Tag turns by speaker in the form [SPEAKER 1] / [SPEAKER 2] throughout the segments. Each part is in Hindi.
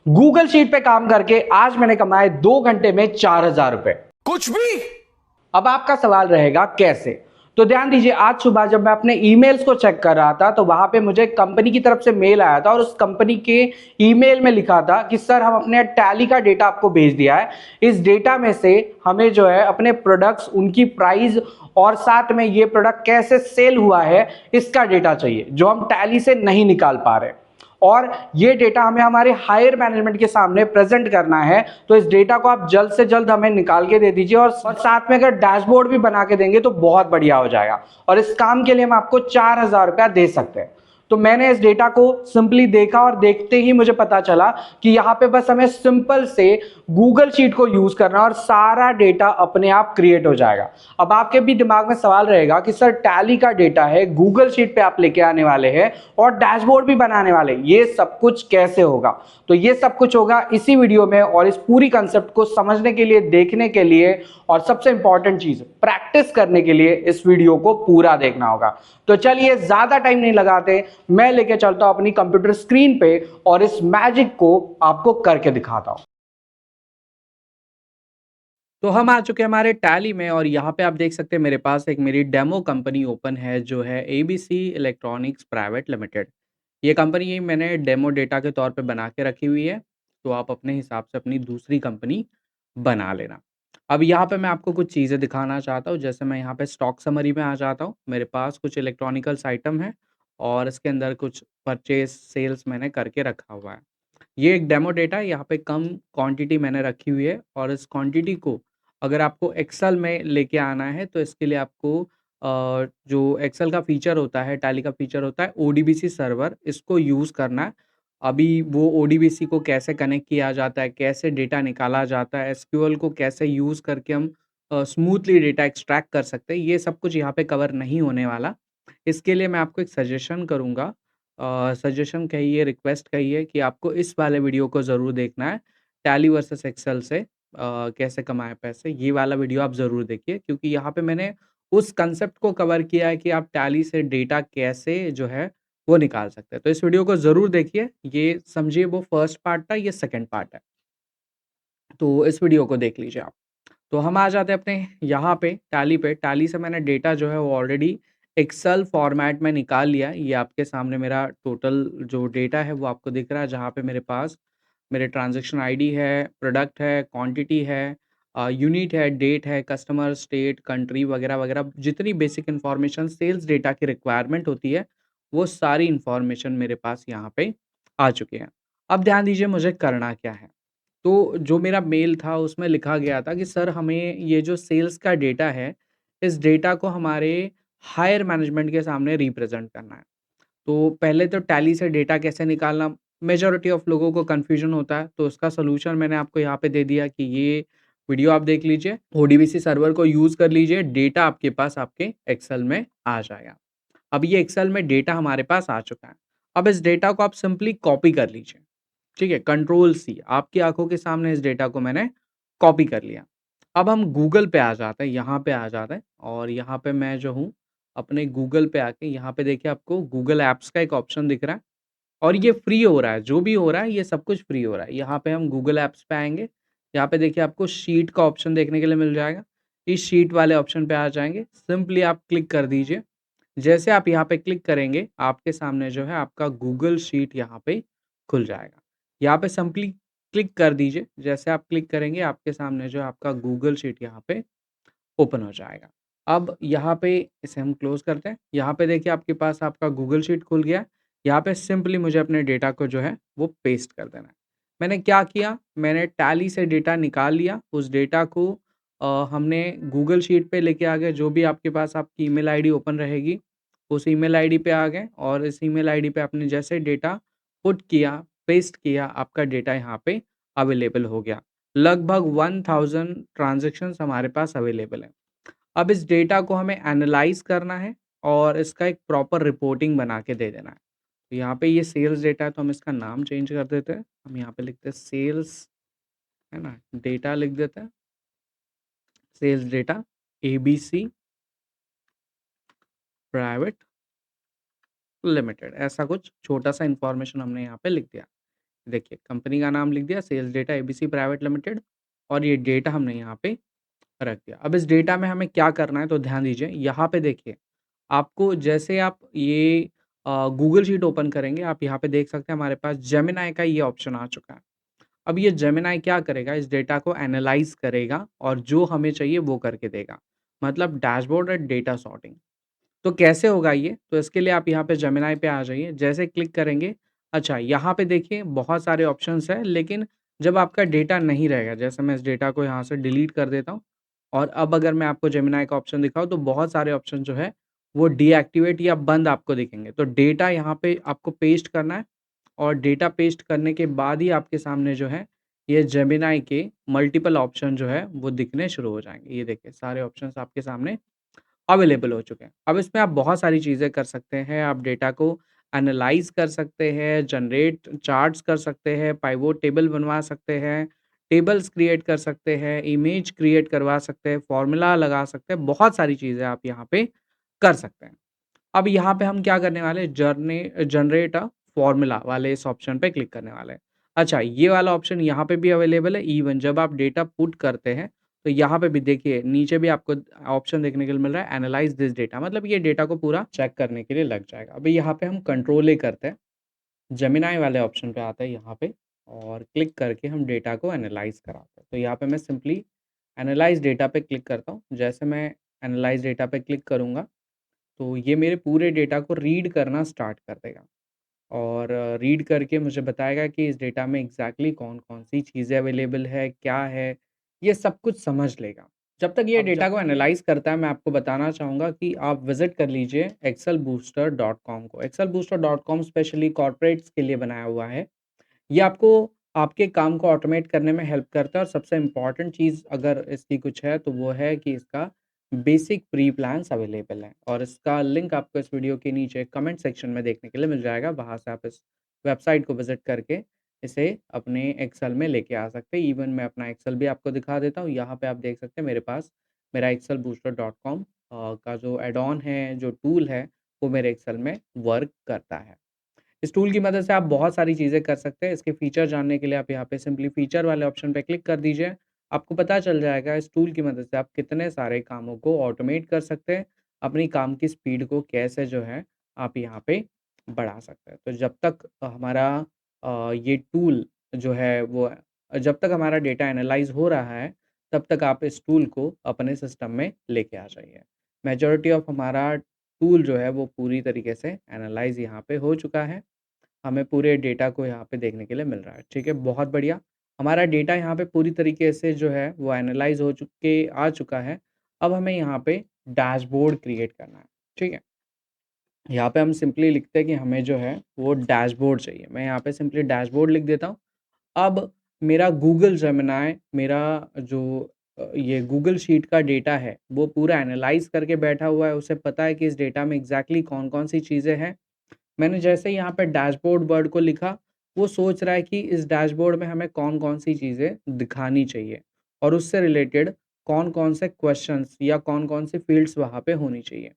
[SPEAKER 1] गूगल शीट पे काम करके आज मैंने कमाए 2 घंटे में 4,000 रुपए।
[SPEAKER 2] कुछ भी।
[SPEAKER 1] अब आपका सवाल रहेगा कैसे? तो ध्यान दीजिए, आज सुबह जब मैं अपने ईमेल्स को चेक कर रहा था तो वहां पे मुझे कंपनी की तरफ से मेल आया था और उस कंपनी के ईमेल में लिखा था कि सर हम अपने टैली का डेटा आपको भेज दिया है। इस डेटा में से हमें जो है अपने प्रोडक्ट्स, उनकी प्राइस और साथ में ये प्रोडक्ट कैसे सेल हुआ है इसका डेटा चाहिए, जो हम टैली से नहीं निकाल पा रहे। और ये डेटा हमें हमारे हायर मैनेजमेंट के सामने प्रेजेंट करना है। तो इस डेटा को आप जल्द से जल्द हमें निकाल के दे दीजिए और साथ में अगर डैशबोर्ड भी बना के देंगे तो बहुत बढ़िया हो जाएगा। और इस काम के लिए हम आपको 4,000 रुपया दे सकते हैं। तो मैंने इस डेटा को सिंपली देखा और देखते ही मुझे पता चला कि यहाँ पे बस हमें सिंपल से गूगल शीट को यूज करना और सारा डेटा अपने आप क्रिएट हो जाएगा। अब आपके भी दिमाग में सवाल रहेगा कि सर टैली का डेटा है, गूगल शीट पे आप लेके आने वाले हैं और डैशबोर्ड भी बनाने वाले, ये सब कुछ कैसे होगा? तो ये सब कुछ होगा इसी वीडियो में और इस पूरी कंसेप्ट को समझने के लिए, देखने के लिए और सबसे इंपॉर्टेंट चीज प्रैक्टिस करने के लिए इस वीडियो को पूरा देखना होगा। तो चलिए ज्यादा टाइम नहीं लगाते, मैं लेके चलता हूं अपनी कंप्यूटर स्क्रीन पे और इस मैजिक को आपको करके दिखाता हूं। तो हम आ चुके हैं हमारे टैली में और यहाँ पे आप देख सकते हैं मेरे पास एक मेरी डेमो कंपनी ओपन है जो है एबीसी इलेक्ट्रॉनिक्स प्राइवेट लिमिटेड। ये कंपनी मैंने डेमो डेटा के तौर पे बना के रखी हुई है। तो आप अपने हिसाब से अपनी दूसरी कंपनी बना लेना। अब यहाँ पे मैं आपको कुछ चीज़ें दिखाना चाहता हूँ। जैसे मैं यहाँ पे स्टॉक समरी में आ जाता हूँ। मेरे पास कुछ इलेक्ट्रॉनिकल्स आइटम है और इसके अंदर कुछ परचेज सेल्स मैंने करके रखा हुआ है। ये एक डेमो डेटा है, यहाँ पे कम क्वांटिटी मैंने रखी हुई है और इस क्वांटिटी को अगर आपको एक्सेल में लेके आना है तो इसके लिए आपको जो एक्सेल का फीचर होता है, टैली का फीचर होता है ओडीबीसी सर्वर, इसको यूज़ करना है। अभी वो ओडीबीसी को कैसे कनेक्ट किया जाता है, कैसे डेटा निकाला जाता है, एसक्यूएल को कैसे यूज़ करके हम स्मूथली डेटा एक्सट्रैक्ट कर सकते हैं, ये सब कुछ यहाँ पे कवर नहीं होने वाला। इसके लिए मैं आपको एक सजेशन करूँगा, सजेशन कहिए, रिक्वेस्ट कहिए कि आपको इस वाले वीडियो को ज़रूर देखना है। टैली वर्सेस एक्सेल से कैसे कमाएँ पैसे, ये वाला वीडियो आप ज़रूर देखिए क्योंकि यहाँ पे मैंने उस कांसेप्ट को कवर किया है कि आप टैली से डेटा कैसे जो है वो निकाल सकते हैं। तो इस वीडियो को ज़रूर देखिए, ये समझिए वो फर्स्ट पार्ट था, ये सेकंड पार्ट है। तो इस वीडियो को देख लीजिए आप। तो हम आ जाते हैं अपने यहाँ पे, टैली से मैंने डेटा जो है वो ऑलरेडी एक्सेल फॉर्मेट में निकाल लिया। ये आपके सामने मेरा टोटल जो डेटा है वो आपको दिख रहा है, जहाँ पे मेरे पास मेरे ट्रांज़ैक्शन आईडी है, प्रोडक्ट है, क्वांटिटी है, यूनिट है, डेट है, कस्टमर, स्टेट, कंट्री वगैरह-वगैरह जितनी बेसिक इन्फॉर्मेशन सेल्स डेटा की रिक्वायरमेंट होती है, वो सारी इन्फॉर्मेशन मेरे पास यहाँ पे आ चुकी है। अब ध्यान दीजिए मुझे करना क्या है? तो जो मेरा मेल था उसमें लिखा गया था कि सर हमें ये जो सेल्स का डेटा है, इस डेटा को हमारे हायर मैनेजमेंट के सामने रिप्रेज़ेंट करना है। तो पहले तो टैली से डेटा कैसे निकालना, मेजॉरिटी ऑफ लोगों को कन्फ्यूजन होता है, तो उसका सॉल्यूशन मैंने आपको यहाँ पे दे दिया कि ये वीडियो आप देख लीजिए, ओडीबीसी सर्वर को यूज़ कर लीजिए, डेटा आपके पास आपके एक्सेल में आ जाएगा। अब ये एक्सेल में डेटा हमारे पास आ चुका है। अब इस डेटा को आप सिंपली कॉपी कर लीजिए, ठीक है? कंट्रोल सी, आपकी आँखों के सामने इस डेटा को मैंने कॉपी कर लिया। अब हम गूगल पे आ जाते हैं, यहाँ पे आ जाते हैं और यहाँ पे मैं जो हूँ, अपने गूगल पे आके यहाँ पे देखिए आपको गूगल ऐप्स का एक ऑप्शन दिख रहा है और ये फ्री हो रहा है, जो भी हो रहा है ये सब कुछ फ्री हो रहा है। यहाँ पे हम गूगल ऐप्स पे आएँगे, यहाँ पे देखिए आपको शीट का ऑप्शन देखने के लिए मिल जाएगा। इस शीट वाले ऑप्शन पे आ जाएँगे, सिंपली आप क्लिक कर दीजिए। जैसे आप यहाँ पे क्लिक करेंगे, आपके सामने जो है आपका गूगल शीट यहाँ पे खुल जाएगा। यहाँ पे सिंपली क्लिक कर दीजिए, जैसे आप क्लिक करेंगे आपके सामने जो है आपका गूगल शीट यहाँ पे ओपन हो जाएगा। अब यहाँ पे इसे हम क्लोज़ करते हैं। यहाँ पे देखिए आपके पास आपका गूगल शीट खुल गया है। यहाँ पे सिंपली मुझे अपने डेटा को जो है वो पेस्ट कर देना है। मैंने क्या किया, मैंने टैली से डेटा निकाल लिया, उस डेटा को हमने गूगल शीट पे लेके आ गए। जो भी आपके पास आपकी ईमेल आईडी ओपन रहेगी, उस ईमेल आईडी पे आ गए और इस ईमेल आईडी पे आपने जैसे डेटा पुट किया, पेस्ट किया, आपका डेटा यहाँ पे अवेलेबल हो गया। लगभग 1000 ट्रांज़ैक्शंस हमारे पास अवेलेबल हैं। अब इस डेटा को हमें एनालाइज़ करना है और इसका एक प्रॉपर रिपोर्टिंग बना के दे देना है। तो यहाँ पे ये सेल्स डेटा है तो हम इसका नाम चेंज कर देते हैं। हम यहाँ पे लिखते हैं सेल्स, है ना? डेटा लिख देते हैं। Sales data ABC private limited, ऐसा कुछ छोटा-सा इन्फॉर्मेशन हमने यहाँ पे लिख दिया। देखिए कंपनी का नाम लिख दिया sales data ABC private limited और ये डेटा हमने यहाँ पे रख दिया। अब इस डेटा में हमें क्या करना है तो ध्यान दीजिए, यहाँ पे देखिए आपको जैसे आप ये गूगल शीट ओपन करेंगे, आप यहाँ पे देख सकते हैं हमारे पास जेमिनी का ये ऑप्शन आ चुका है। अब ये जेमिनी क्या करेगा, इस डेटा को एनालाइज़ करेगा और जो हमें चाहिए वो करके देगा। मतलब डैशबोर्ड और डेटा सॉर्टिंग। तो कैसे होगा ये? तो इसके लिए आप यहाँ पे जेमिनी पे आ जाइए, जैसे क्लिक करेंगे अच्छा यहाँ पे देखिए बहुत सारे ऑप्शंस हैं, लेकिन जब आपका डेटा नहीं रहेगा, जैसे मैं इस डेटा को यहाँ से डिलीट कर देता हूँ और अब अगर मैं आपको जेमिनी का ऑप्शन दिखाऊँ तो बहुत सारे ऑप्शन जो है वो डीएक्टिवेट या बंद आपको दिखेंगे। तो डेटा यहाँ पे आपको पेस्ट करना है और डेटा पेस्ट करने के बाद ही आपके सामने जो है ये जेमिनी के मल्टीपल ऑप्शन जो है वो दिखने शुरू हो जाएँगे। ये देखिए सारे ऑप्शंस आपके सामने अवेलेबल हो चुके हैं। अब इसमें आप बहुत सारी चीज़ें कर सकते हैं, आप डेटा को एनालाइज़ कर सकते हैं, जनरेट चार्ट्स कर सकते हैं, पाइवोट टेबल बनवा सकते हैं, टेबल्स क्रिएट कर सकते हैं, इमेज क्रिएट करवा सकते हैं, फॉर्मूला लगा सकते हैं, बहुत सारी चीज़ें आप यहाँ पे कर सकते हैं। अब यहाँ पे हम क्या करने वाले हैं जनरेट अ फॉर्मूला वाले इस ऑप्शन पे क्लिक करने वाले हैं। अच्छा ये वाला ऑप्शन यहाँ पे भी अवेलेबल है, इवन जब आप डेटा पुट करते हैं तो यहाँ पे भी देखिए नीचे भी आपको ऑप्शन देखने के लिए मिल रहा है एनालाइज़ दिस डेटा, मतलब ये डेटा को पूरा चेक करने के लिए लग जाएगा। अभी यहाँ पे हम कंट्रोल ए करते हैं, जेमिनी वाले ऑप्शन पे आते हैं यहाँ पे और क्लिक करके हम डेटा को एनालाइज़ कराते हैं। तो यहाँ पे मैं सिंपली एनालाइज़ डेटा पे क्लिक करता हूँ। जैसे मैं एनालाइज़ डेटा पे क्लिक करूँगा तो ये मेरे पूरे डेटा को रीड करना स्टार्ट कर देगा और रीड करके मुझे बताएगा कि इस डेटा में एग्ज़ैक्टली कौन-कौन सी चीज़ें अवेलेबल है, क्या है, ये सब कुछ समझ लेगा। जब तक ये
[SPEAKER 2] अब जब
[SPEAKER 1] डेटा को एनालाइज़ करता है, मैं आपको बताना चाहूँगा कि आप विज़िट कर लीजिए excelbooster.com को। excelbooster.com स्पेशली कॉर्पोरेट्स के लिए बनाया हुआ है। ये आपको आपके काम को ऑटोमेट करने में हेल्प करता है और सबसे इम्पोर्टेंट चीज़ अगर इसकी कुछ है तो वो है कि इसका बेसिक फ्री प्लान्स अवेलेबल हैं और इसका लिंक आपको इस वीडियो के नीचे कमेंट सेक्शन में देखने के लिए मिल जाएगा। वहाँ से आप इस वेबसाइट को विज़िट करके इसे अपने एक्सेल में लेके आ सकते हैं। इवन मैं अपना एक्सेल भी आपको दिखा देता हूँ। यहाँ पे आप देख सकते हैं मेरे पास मेरा excelbooster.com का जो ऐड ऑन है, जो टूल है, वो मेरे एक्सेल में वर्क करता है। इस टूल की मदद से आप बहुत सारी चीज़ें कर सकते हैं। इसके फीचर जानने के लिए आप यहाँ पे सिंपली फीचर वाले ऑप्शन पे क्लिक कर दीजिए। आपको पता चल जाएगा इस टूल की मदद से आप कितने सारे कामों को ऑटोमेट कर सकते हैं। अपनी काम की स्पीड को कैसे जो है आप यहाँ पे बढ़ा सकते हैं। तो जब तक हमारा ये टूल जो है वो जब तक हमारा डेटा एनालाइज़ हो रहा है, तब तक आप इस टूल को अपने सिस्टम में लेके आ जाइए। मेजॉरिटी ऑफ हमारा टूल जो है वो पूरी तरीके से एनालाइज़ यहाँ पे हो चुका है। हमें पूरे डेटा को यहाँ पे देखने के लिए मिल रहा है, ठीक है? बहुत बढ़िया। हमारा डेटा यहाँ पे पूरी तरीके से जो है वो एनालाइज़ हो चुके आ चुका है। अब हमें यहाँ पे डैशबोर्ड क्रिएट करना है, ठीक है? यहाँ पे हम सिंपली लिखते हैं कि हमें जो है वो डैशबोर्ड चाहिए। मैं यहाँ पे सिंपली डैशबोर्ड लिख देता हूँ। अब मेरा गूगल जेमिनी मेरा जो ये गूगल शीट का डेटा है, वो पूरा एनालाइज़ करके बैठा हुआ है। उसे पता है कि इस डेटा में एग्ज़ैक्टली कौन-कौन सी चीज़ें हैं। मैंने जैसे ही यहाँ पे डैशबोर्ड वर्ड को लिखा, वो सोच रहा है कि इस डैशबोर्ड में हमें कौन-कौन सी चीज़ें दिखानी चाहिए और उससे रिलेटेड कौन-कौन से क्वेश्चंस या कौन-कौन सी फ़ील्ड्स वहाँ पे होनी चाहिए।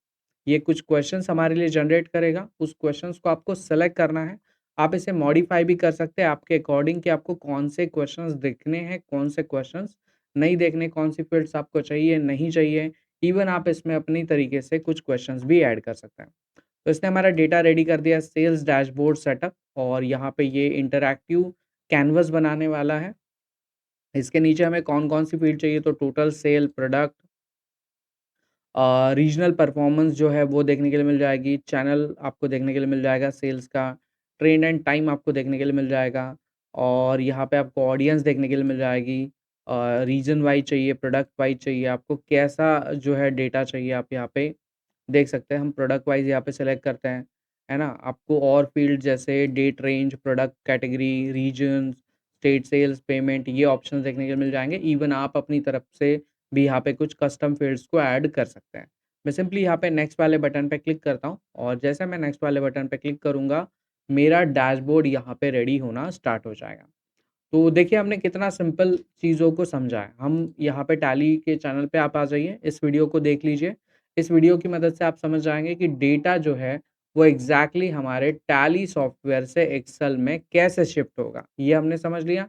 [SPEAKER 1] ये कुछ क्वेश्चंस हमारे लिए जनरेट करेगा, उस क्वेश्चंस को आपको सेलेक्ट करना है। आप इसे मॉडिफ़ाई भी कर सकते हैं आपके अकॉर्डिंग कि आपको कौन से क्वेश्चंस देखने हैं, कौन से क्वेश्चंस नहीं देखने, कौन सी फ़ील्ड्स आपको चाहिए, नहीं चाहिए। इवन आप इसमें अपनी तरीके से कुछ क्वेश्चंस भी ऐड कर सकते हैं। तो इसने हमारा डेटा रेडी कर दिया सेल्स डैशबोर्ड सेटअप और यहाँ पे ये इंटरैक्टिव कैनवस बनाने वाला है। इसके नीचे हमें कौन-कौन सी फ़ील्ड चाहिए तो total sale, product regional performance जो है वो देखने के लिए मिल जाएगी, चैनल आपको देखने के लिए मिल जाएगा सेल्स का, ट्रेंड एंड टाइम आपको देखने के लिए मिल जाएगा और यहाँ पे आपको ऑडियंस देखने के लिए मिल जाएगी। रीजन वाइज़ चाहिए, प्रोडक्ट वाइज़ चाहिए, आपको कैसा जो है डेटा चाहिए आप यहाँ पे देख सकते हैं। हम प्रोडक्ट वाइज़ यहाँ पे सेलेक्ट करते हैं, है ना? आपको और फ़ील्ड जैसे date range, product category, regions, state sales, payment ये ऑप्शंस देखने को मिल जाएँगे। इवन आप अपनी तरफ से भी यहाँ पे कुछ कस्टम फ़ील्ड्स को ऐड कर सकते हैं। मैं सिंपली यहाँ पे नेक्स्ट वाले बटन पे क्लिक करता हूँ और जैसे मैं नेक्स्ट वाले बटन पे क्लिक करूँगा, मेरा डैशबोर्ड यहाँ पे रेडी होना स्टार्ट हो जाएगा। तो देखिए हमने कितना सिंपल चीज़ों को समझा है। हम यहाँ पे टैली के चैनल पे आप आ जाइए, इस वीडियो को देख लीजिए। इस वीडियो की मदद से आप समझ जाएँगे कि डेटा जो है वो एग्ज़ैक्टली हमारे टैली सॉफ्टवेयर से एक्सेल में कैसे शिफ्ट होगा, ये हमने समझ लिया।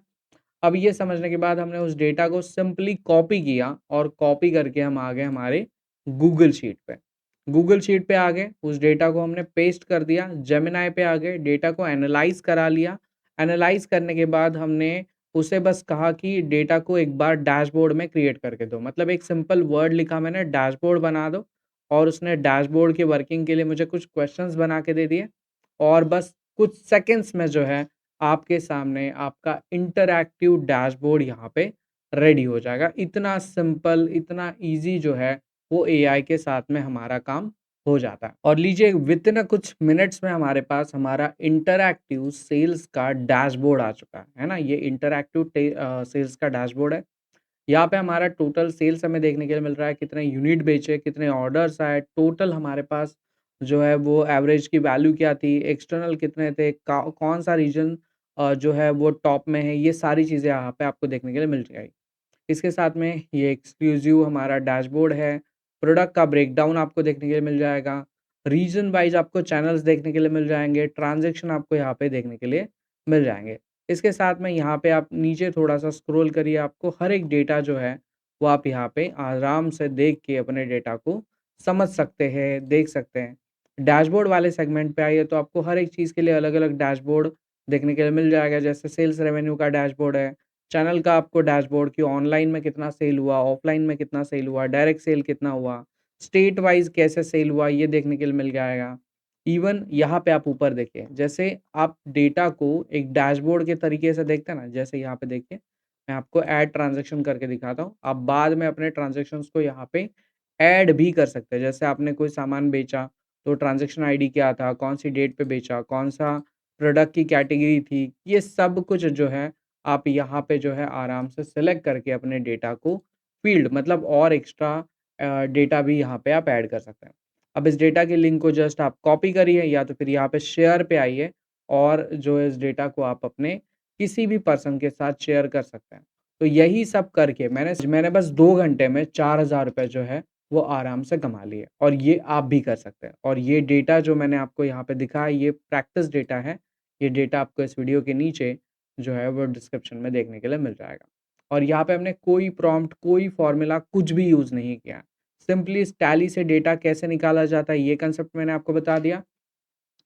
[SPEAKER 1] अब ये समझने के बाद हमने उस डेटा को सिंपली कॉपी किया और कॉपी करके हम आ गए हमारे गूगल शीट पे। गूगल शीट पे आ गए, उस डेटा को हमने पेस्ट कर दिया, जेमिनी पे आ गए, डेटा को एनालाइज़ करा लिया। एनालाइज़ करने के बाद हमने उसे बस कहा कि डेटा को एक बार डैशबोर्ड में क्रिएट करके दो। मतलब एक सिंपल वर्ड लिखा मैंने, डैशबोर्ड बना दो, और उसने डैशबोर्ड की वर्किंग के लिए मुझे कुछ क्वेश्चंस बना के दे दिए, और बस कुछ सेकंड्स में जो है आपके सामने आपका इंटरैक्टिव डैशबोर्ड यहाँ पे रेडी हो जाएगा। इतना सिंपल, इतना ईज़ी जो है वो एआई के साथ में हमारा काम हो जाता है। और लीजिए विथिन कुछ मिनट्स में हमारे पास हमारा इंटरैक्टिव सेल्स का डैशबोर्ड आ चुका है ना? ये इंटरैक्टिव सेल्स का डैशबोर्ड है। यहाँ पे हमारा टोटल सेल्स हमें देखने के लिए मिल रहा है, कितने यूनिट बेचे, कितने ऑर्डर्स आए, टोटल हमारे पास जो है वो एवरेज की वैल्यू क्या थी, एक्सटर्नल कितने थे, कौन सा रीजन जो है वो टॉप में है, ये सारी चीज़ें यहाँ पे आपको देखने के लिए मिल जाएगी। इसके साथ में ये एक्सक्लूसिव हमारा डैशबोर्ड है, प्रोडक्ट का ब्रेकडाउन आपको देखने के लिए मिल जाएगा, रीजन वाइज़ आपको चैनल्स देखने के लिए मिल जाएँगे, ट्रांज़ैक्शन आपको यहाँ पे देखने के लिए मिल जाएँगे। इसके साथ में यहाँ पे आप नीचे थोड़ा-सा स्क्रॉल करिए, आपको हर एक डेटा जो है, वो आप यहाँ पे आराम से देख के अपने डेटा को समझ सकते हैं, देख सकते हैं। डैशबोर्ड वाले सेगमेंट पे आइए तो आपको हर एक चीज़ के लिए अलग-अलग डैशबोर्ड देखने के लिए मिल जाएगा, जैसे सेल्स रेवेन्यू का डैशबोर्ड है, चैनल का आपको डैशबोर्ड कि ऑनलाइन में कितना सेल हुआ, ऑफलाइन में कितना सेल हुआ, डायरेक्ट सेल कितना हुआ, स्टेट वाइज़ कैसे सेल हुआ, ये देखने के लिए मिल जाएगा। इवन यहाँ पे आप ऊपर देखिए, जैसे आप डेटा को एक डैशबोर्ड के तरीके से देखते हैं ना, जैसे यहाँ पे देखिए, मैं आपको ऐड ट्रांज़ैक्शन करके दिखाता हूँ। आप बाद में अपने ट्रांज़ैक्शंस को यहाँ पे ऐड भी कर सकते हैं। जैसे आपने कोई सामान बेचा, तो ट्रांज़ैक्शन आईडी क्या था, कौन-सी डेट पे बेचा, कौन-सा प्रोडक्ट की कैटेगरी थी, ये सब कुछ जो है आप यहाँ पे जो है आराम से सेलेक्ट करके अपने डेटा को फ़ील्ड मतलब और एक्स्ट्रा डेटा भी यहाँ पे आप ऐड कर सकते हैं। अब इस डेटा के लिंक को जस्ट आप कॉपी करिए या तो फिर यहाँ पे शेयर पे आइए, और जो है इस डेटा को आप अपने किसी भी पर्सन के साथ शेयर कर सकते हैं। तो यही सब करके मैंने बस 2 घंटे में ₹4000 जो है वो आराम से कमा लिए, और ये आप भी कर सकते हैं। और ये डेटा जो मैंने आपको यहाँ पे दिखाया, ये प्रैक्टिस डेटा है। ये डेटा आपको इस वीडियो के नीचे जो है वो डिस्क्रिप्शन में देखने के लिए मिल जाएगा। और यहाँ पे हमने कोई प्रॉम्प्ट, कोई फ़ॉर्मूला कुछ भी यूज़ नहीं किया है। सिंपली इस टैली से डेटा कैसे निकाला जाता है, ये कंसेप्ट मैंने आपको बता दिया।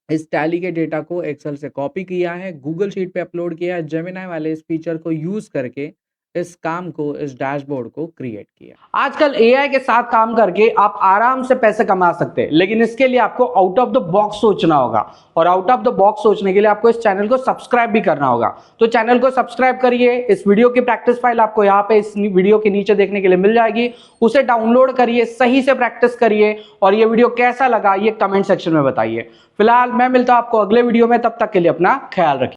[SPEAKER 1] इस टैली के डेटा को एक्सेल से कॉपी किया है, गूगल शीट पे अपलोड किया है, जेमिनी वाले इस फीचर को यूज़ करके इस काम को, इस डैशबोर्ड को क्रिएट किया। आजकल एआई के साथ काम करके आप आराम से पैसे कमा सकते हैं, लेकिन इसके लिए आपको आउट ऑफ द बॉक्स सोचना होगा, और आउट ऑफ द बॉक्स सोचने के लिए आपको इस चैनल को सब्सक्राइब भी करना होगा। तो चैनल को सब्सक्राइब करिए। इस वीडियो की प्रैक्टिस फाइल आपको यहाँ पे इस वीडियो के नीचे देखने के लिए मिल जाएगी, उसे डाउनलोड करिए, सही से प्रैक्टिस करिए, और ये वीडियो कैसा लगा ये कमेंट सेक्शन में बताइए। फिलहाल मैं मिलता हूं आपको अगले वीडियो में, तब तक के लिए अपना ख्याल रखिए।